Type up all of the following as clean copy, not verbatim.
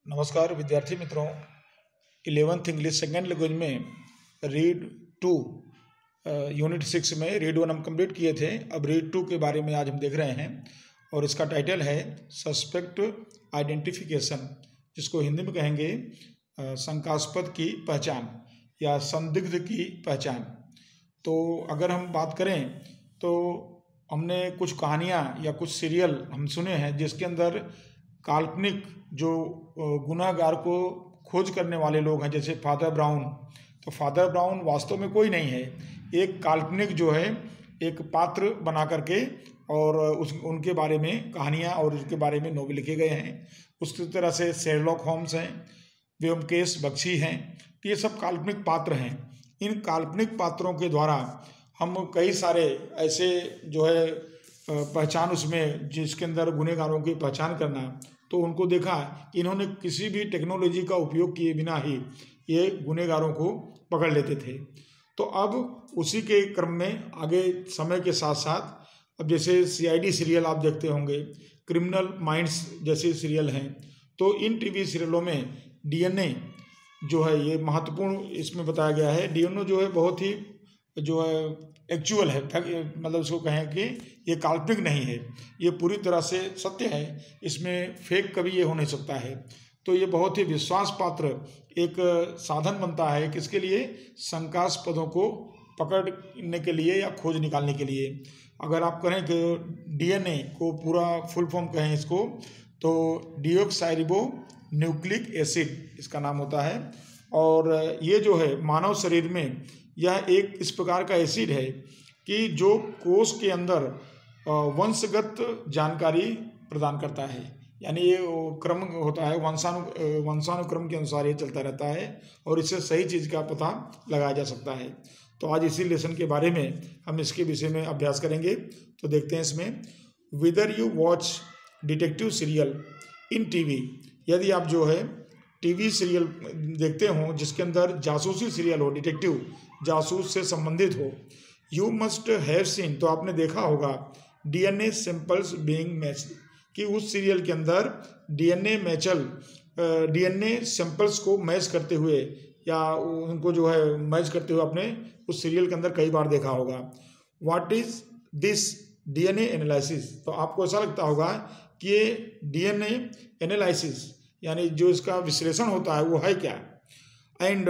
नमस्कार विद्यार्थी मित्रों, 11th इंग्लिश सेकेंड लैंग्वेज में रीड 2 यूनिट 6 में रीड 1 हम कंप्लीट किए थे। अब रीड 2 के बारे में आज हम देख रहे हैं और इसका टाइटल है सस्पेक्ट आइडेंटिफिकेशन, जिसको हिंदी में कहेंगे शंकास्पद की पहचान या संदिग्ध की पहचान। तो अगर हम बात करें तो हमने कुछ कहानियाँ या कुछ सीरियल हम सुने हैं जिसके अंदर काल्पनिक जो गुनहगार को खोज करने वाले लोग हैं, जैसे फादर ब्राउन। तो फादर ब्राउन वास्तव में कोई नहीं है, एक काल्पनिक जो है एक पात्र बना करके और उनके बारे में कहानियाँ और उनके बारे में नोवेल लिखे गए हैं। उसी तरह से शेरलॉक होम्स हैं, ब्योमकेश बख्शी हैं, तो ये सब काल्पनिक पात्र हैं। इन काल्पनिक पात्रों के द्वारा हम कई सारे ऐसे जो है पहचान उसमें जिसके अंदर गुनहगारों की पहचान करना, तो उनको देखा कि इन्होंने किसी भी टेक्नोलॉजी का उपयोग किए बिना ही ये गुनहगारों को पकड़ लेते थे। तो अब उसी के क्रम में आगे समय के साथ साथ अब जैसे सीआईडी सीरियल आप देखते होंगे, क्रिमिनल माइंड्स जैसे सीरियल हैं, तो इन टीवी सीरियलों में डीएनए जो है ये महत्वपूर्ण इसमें बताया गया है। डीएनए जो है बहुत ही जो है एक्चुअल है, मतलब इसको कहें कि ये काल्पनिक नहीं है, ये पूरी तरह से सत्य है, इसमें फेक कभी ये हो नहीं सकता है। तो ये बहुत ही विश्वास पात्र एक साधन बनता है किसके लिए, शंकास्पदों को पकड़ने के लिए या खोज निकालने के लिए। अगर आप कहें कि डीएनए को पूरा फुल फॉर्म कहें इसको, तो डीऑक्साइरिबो न्यूक्लिक एसिड इसका नाम होता है। और ये जो है मानव शरीर में यह एक इस प्रकार का एसिड है कि जो कोष के अंदर वंशगत जानकारी प्रदान करता है, यानी ये क्रम होता है, वंशानुक्रम के अनुसार ये चलता रहता है और इससे सही चीज़ का पता लगाया जा सकता है। तो आज इसी लेसन के बारे में हम इसके विषय में अभ्यास करेंगे। तो देखते हैं इसमें, whether you watch detective serial in TV, यदि आप जो है टीवी सीरियल देखते हो जिसके अंदर जासूसी सीरियल हो, डिटेक्टिव जासूस से संबंधित हो, यू मस्ट हैव सीन, तो आपने देखा होगा डीएनए सैंपल्स बीइंग मैच्ड, कि उस सीरियल के अंदर डीएनए सैंपल्स को मैच करते हुए या उनको जो है मैच करते हुए आपने उस सीरियल के अंदर कई बार देखा होगा। What is this DNA analysis, तो आपको ऐसा लगता होगा कि ये डीएनए एनालिसिस यानी जो इसका विश्लेषण होता है वो है क्या। And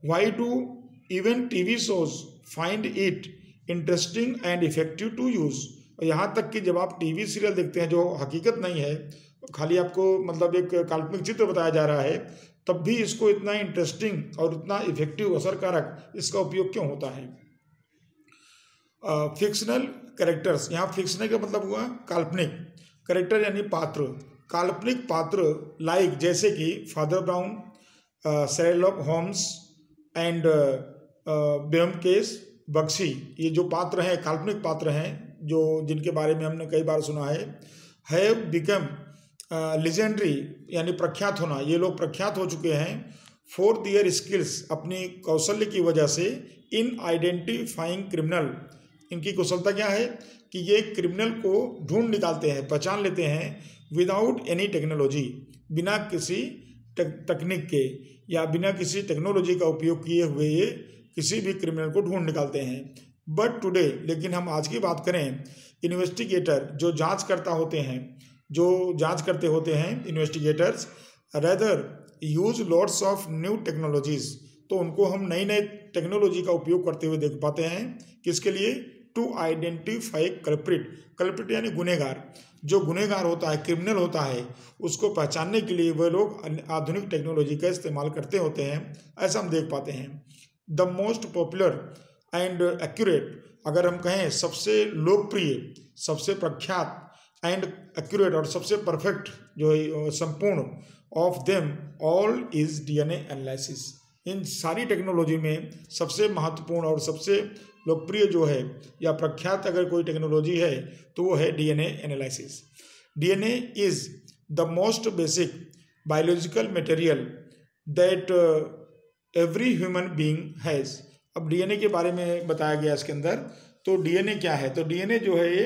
why do even TV shows find it interesting and effective to use, और यहाँ तक कि जब आप टीवी सीरियल देखते हैं जो हकीकत नहीं है, खाली आपको मतलब एक काल्पनिक चित्र बताया जा रहा है, तब भी इसको इतना इंटरेस्टिंग और इतना इफेक्टिव असरकारक इसका उपयोग क्यों होता है। फिक्शनल कैरेक्टर्स, यहाँ फिक्शनल का मतलब हुआ काल्पनिक, कैरेक्टर यानी पात्र, काल्पनिक पात्र लाइक जैसे कि Father Brown, Sherlock Holmes and Byomkesh Bakshi, ये जो पात्र हैं काल्पनिक पात्र हैं जो जिनके बारे में हमने कई बार सुना है, हैव बिकम लेजेंडरी यानी प्रख्यात होना, ये लोग प्रख्यात हो चुके हैं फॉर दियर स्किल्स, अपनी कौशल्य की वजह से, इन आइडेंटिफाइंग क्रिमिनल, इनकी कुशलता क्या है कि ये क्रिमिनल को ढूंढ निकालते हैं, पहचान लेते हैं, विदाउट एनी टेक्नोलॉजी, बिना किसी तकनीक के या बिना किसी टेक्नोलॉजी का उपयोग किए हुए ये किसी भी क्रिमिनल को ढूंढ निकालते हैं। बट टुडे, लेकिन हम आज की बात करें, इन्वेस्टिगेटर जो जांच करते होते हैं investigators, rather use lots of new technologies, तो उनको हम नई नई टेक्नोलॉजी का उपयोग करते हुए देख पाते हैं, किसके लिए, टू आइडेंटिफाई कल्प्रिट यानी गुनहगार, जो गुनहगार होता है, क्रिमिनल होता है, उसको पहचानने के लिए वह लोग आधुनिक टेक्नोलॉजी का इस्तेमाल करते होते हैं, ऐसा हम देख पाते हैं। The most popular and accurate, अगर हम कहें सबसे लोकप्रिय, सबसे प्रख्यात, एंड एक्यूरेट और सबसे परफेक्ट जो है संपूर्ण, of them all is DNA analysis, इन सारी टेक्नोलॉजी में सबसे महत्वपूर्ण और सबसे लोकप्रिय जो है या प्रख्यात अगर कोई टेक्नोलॉजी है तो वो है DNA analysis. DNA is the most basic biological material that every human being has. अब डीएनए के बारे में बताया गया इसके अंदर, तो डीएनए क्या है, तो डीएनए जो है ये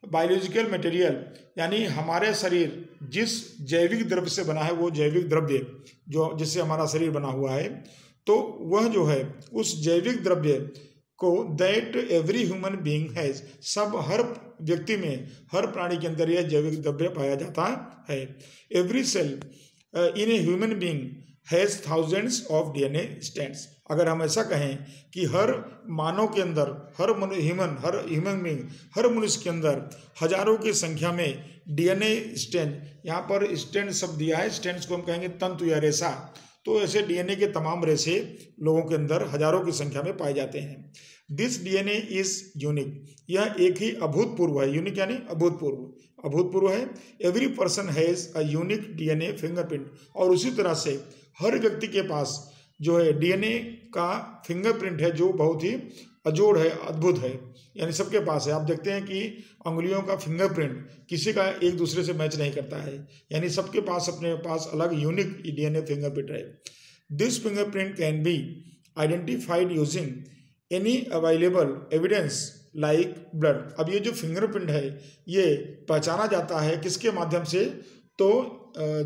बायोलॉजिकल मटेरियल यानी हमारे शरीर जिस जैविक द्रव्य से बना है, वो जैविक द्रव्य जो जिससे हमारा शरीर बना हुआ है, तो वह जो है उस जैविक द्रव्य को that every human being has, सब हर व्यक्ति में, हर प्राणी के अंदर यह जैविक द्रव्य पाया जाता है। Every cell in a human being has thousands of DNA strands. अगर हम ऐसा कहें कि हर मानव के अंदर, हर ह्यूमन बीइंग, हर मनुष्य के अंदर हजारों की संख्या में डीएनए स्ट्रैंड, यहाँ पर स्ट्रैंड शब्द दिया है, स्ट्रैंड्स को हम कहेंगे तंतु या रेशा, तो ऐसे डीएनए के तमाम रेशे लोगों के अंदर हजारों की संख्या में पाए जाते हैं। दिस डीएनए इज यूनिक, यह एक ही अभूतपूर्व है। यूनिक यानी अभूतपूर्व है। Every person has a unique DNA fingerprint, और उसी तरह से हर व्यक्ति के पास जो है डीएनए का फिंगरप्रिंट है, जो बहुत ही अजोड़ है, अद्भुत है, यानी सबके पास है। आप देखते हैं कि अंगुलियों का फिंगरप्रिंट किसी का एक दूसरे से मैच नहीं करता है, यानी सबके पास अपने पास अलग यूनिक डीएनए फिंगरप्रिंट है। This fingerprint can be identified using any available evidence like blood. अब ये जो फिंगरप्रिंट है ये पहचाना जाता है किसके माध्यम से, तो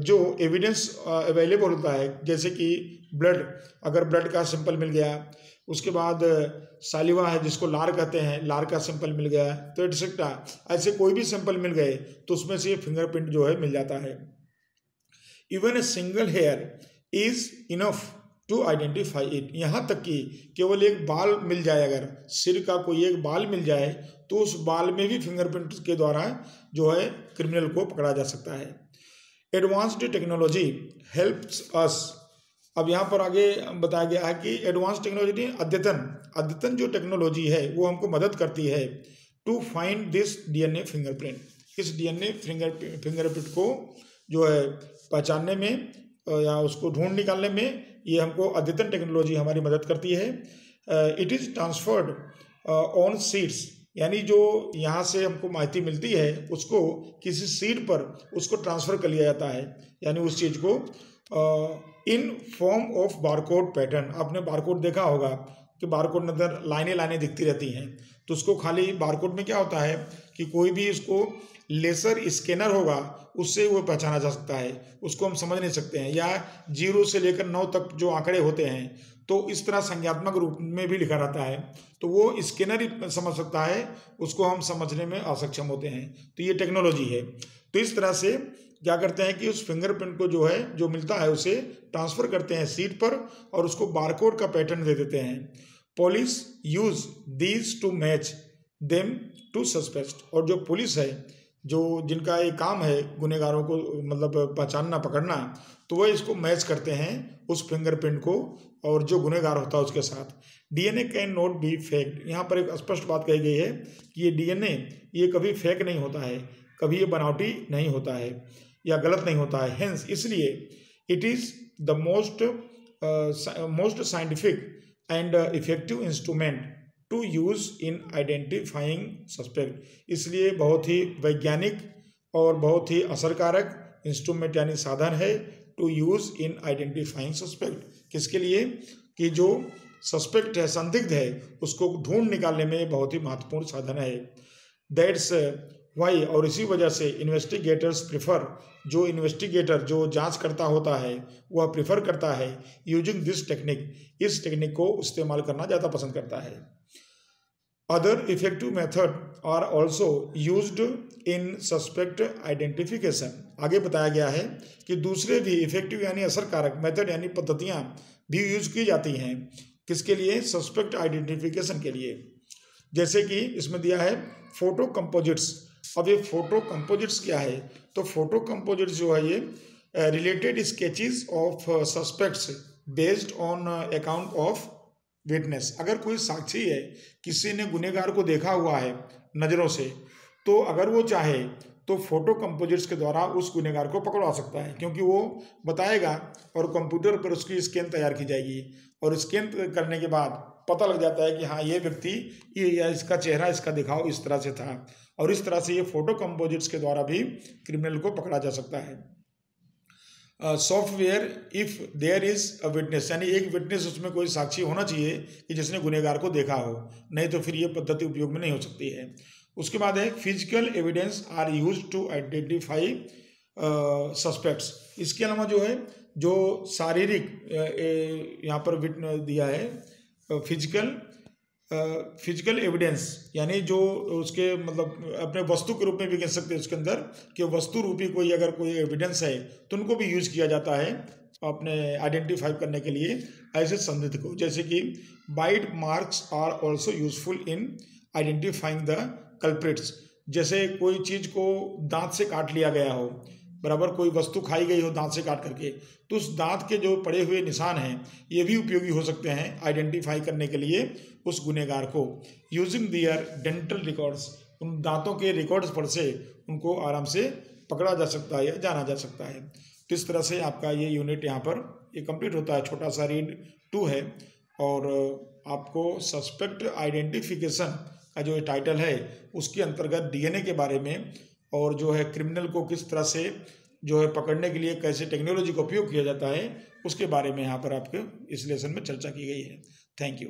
जो एविडेंस अवेलेबल होता है, जैसे कि ब्लड, अगर ब्लड का सैंपल मिल गया, उसके बाद सालिवा है जिसको लार कहते हैं, लार का सैंपल मिल गया, तो एटसेट्रा, ऐसे कोई भी सैंपल मिल गए तो उसमें से फिंगरप्रिंट जो है मिल जाता है। Even a single hair is enough to identify it, यहाँ तक कि केवल एक बाल मिल जाए, अगर सिर का कोई एक बाल मिल जाए तो उस बाल में भी फिंगरप्रिंट के द्वारा जो है क्रिमिनल को पकड़ा जा सकता है। एडवांस्ड टेक्नोलॉजी हेल्प्स अस, अब यहाँ पर आगे बताया गया है कि एडवांस टेक्नोलॉजी, अद्यतन जो टेक्नोलॉजी है वो हमको मदद करती है to find this DNA fingerprint, इस डीएनए फिंगरप्रिंट को जो है पहचानने में या उसको ढूंढ निकालने में ये हमको अद्यतन टेक्नोलॉजी हमारी मदद करती है। It is transferred on seats, यानी जो यहाँ से हमको माहिती मिलती है उसको किसी सीट पर उसको ट्रांसफ़र कर लिया जाता है, यानी उस चीज़ को in form of barcode pattern. आपने बारकोड देखा होगा कि बारकोड में अंदर लाइनें दिखती रहती हैं, तो उसको खाली बारकोड में क्या होता है कि कोई भी इसको लेजर स्कैनर होगा उससे वो पहचाना जा सकता है, उसको हम समझ नहीं सकते हैं, या 0 से लेकर 9 तक जो आंकड़े होते हैं तो इस तरह संज्ञात्मक रूप में भी लिखा रहता है, तो वो स्कैनर ही समझ सकता है, उसको हम समझने में असक्षम होते हैं, तो ये टेक्नोलॉजी है। तो इस तरह से क्या करते हैं कि उस फिंगरप्रिंट को जो है जो मिलता है उसे ट्रांसफ़र करते हैं सीट पर और उसको बारकोड का पैटर्न दे देते हैं। Police use these to match them to suspect, और जो पुलिस है जो जिनका ये काम है गुनहगारों को मतलब पहचानना पकड़ना, तो वह इसको मैच करते हैं उस फिंगरप्रिंट को और जो गुनहगार होता है उसके साथ। DNA can not be faked, यहाँ पर एक स्पष्ट बात कही गई है कि ये डीएनए ये कभी फेक नहीं होता है, कभी ये बनावटी नहीं होता है या गलत नहीं होता है। हेंस इसलिए it is the most scientific and effective instrument to use in identifying suspect, इसलिए बहुत ही वैज्ञानिक और बहुत ही असरकारक इंस्ट्रूमेंट यानी साधन है to use in identifying suspect, किसके लिए कि जो सस्पेक्ट है, संदिग्ध है, उसको ढूंढ निकालने में बहुत ही महत्वपूर्ण साधन है। दैट्स वाई, और इसी वजह से इन्वेस्टिगेटर्स प्रिफर, जो इन्वेस्टिगेटर जो जांच करता होता है वह प्रिफर करता है यूजिंग दिस टेक्निक, इस टेक्निक को इस्तेमाल करना ज़्यादा पसंद करता है। Other effective method are also used in suspect identification, आगे बताया गया है कि दूसरे भी इफेक्टिव यानी असरकारक मेथड यानी पद्धतियाँ भी यूज की जाती हैं, किसके लिए, सस्पेक्ट आइडेंटिफिकेशन के लिए। जैसे कि इसमें दिया है फोटो कंपोजिट्स। अब ये फोटो कंपोजिट्स क्या है, तो फोटो कंपोजिट्स जो है ये related sketches of suspects based on account of witness. अगर कोई साक्षी है, किसी ने गुनहगार को देखा हुआ है नज़रों से, तो अगर वो चाहे तो फोटो कंपोजिट्स के द्वारा उस गुनहगार को पकड़वा सकता है, क्योंकि वो बताएगा और कंप्यूटर पर उसकी स्कैन तैयार की जाएगी और स्कैन करने के बाद पता लग जाता है कि हाँ ये व्यक्ति ये या इसका चेहरा इसका दिखाव इस तरह से था, और इस तरह से ये फोटो कंपोजिट्स के द्वारा भी क्रिमिनल को पकड़ा जा सकता है। Software if there is a witness, यानी एक विटनेस, उसमें कोई साक्षी होना चाहिए कि जिसने गुनहगार को देखा हो, नहीं तो फिर ये पद्धति उपयोग में नहीं हो सकती है। उसके बाद है physical evidence are use to identify suspects. इसके अलावा जो है जो शारीरिक यहाँ पर दिया है फिजिकल एविडेंस, यानी जो उसके मतलब अपने वस्तु के रूप में भी कह सकते हैं उसके अंदर कि वस्तु रूपी कोई अगर कोई एविडेंस है तो उनको भी यूज किया जाता है अपने आइडेंटिफाई करने के लिए ऐसे संदिग्ध को। जैसे कि bite marks are also useful in identifying the culprits. जैसे कोई चीज़ को दांत से काट लिया गया हो, बराबर कोई वस्तु खाई गई हो दांत से काट करके, तो उस दांत के जो पड़े हुए निशान हैं ये भी उपयोगी हो सकते हैं आइडेंटिफाई करने के लिए उस गुनहगार को। यूजिंग दियर डेंटल रिकॉर्ड्स, उन दांतों के रिकॉर्ड्स पर से उनको आराम से पकड़ा जा सकता है या जाना जा सकता है। तो इस तरह से आपका ये यूनिट यहाँ पर ये कंप्लीट होता है। छोटा सा रीड 2 है और आपको सस्पेक्ट आइडेंटिफिकेशन का जो टाइटल है उसके अंतर्गत डीएनए के बारे में और जो है क्रिमिनल को किस तरह से जो है पकड़ने के लिए कैसे टेक्नोलॉजी का उपयोग किया जाता है उसके बारे में यहाँ पर आपके इस लेसन में चर्चा की गई है। Thank you.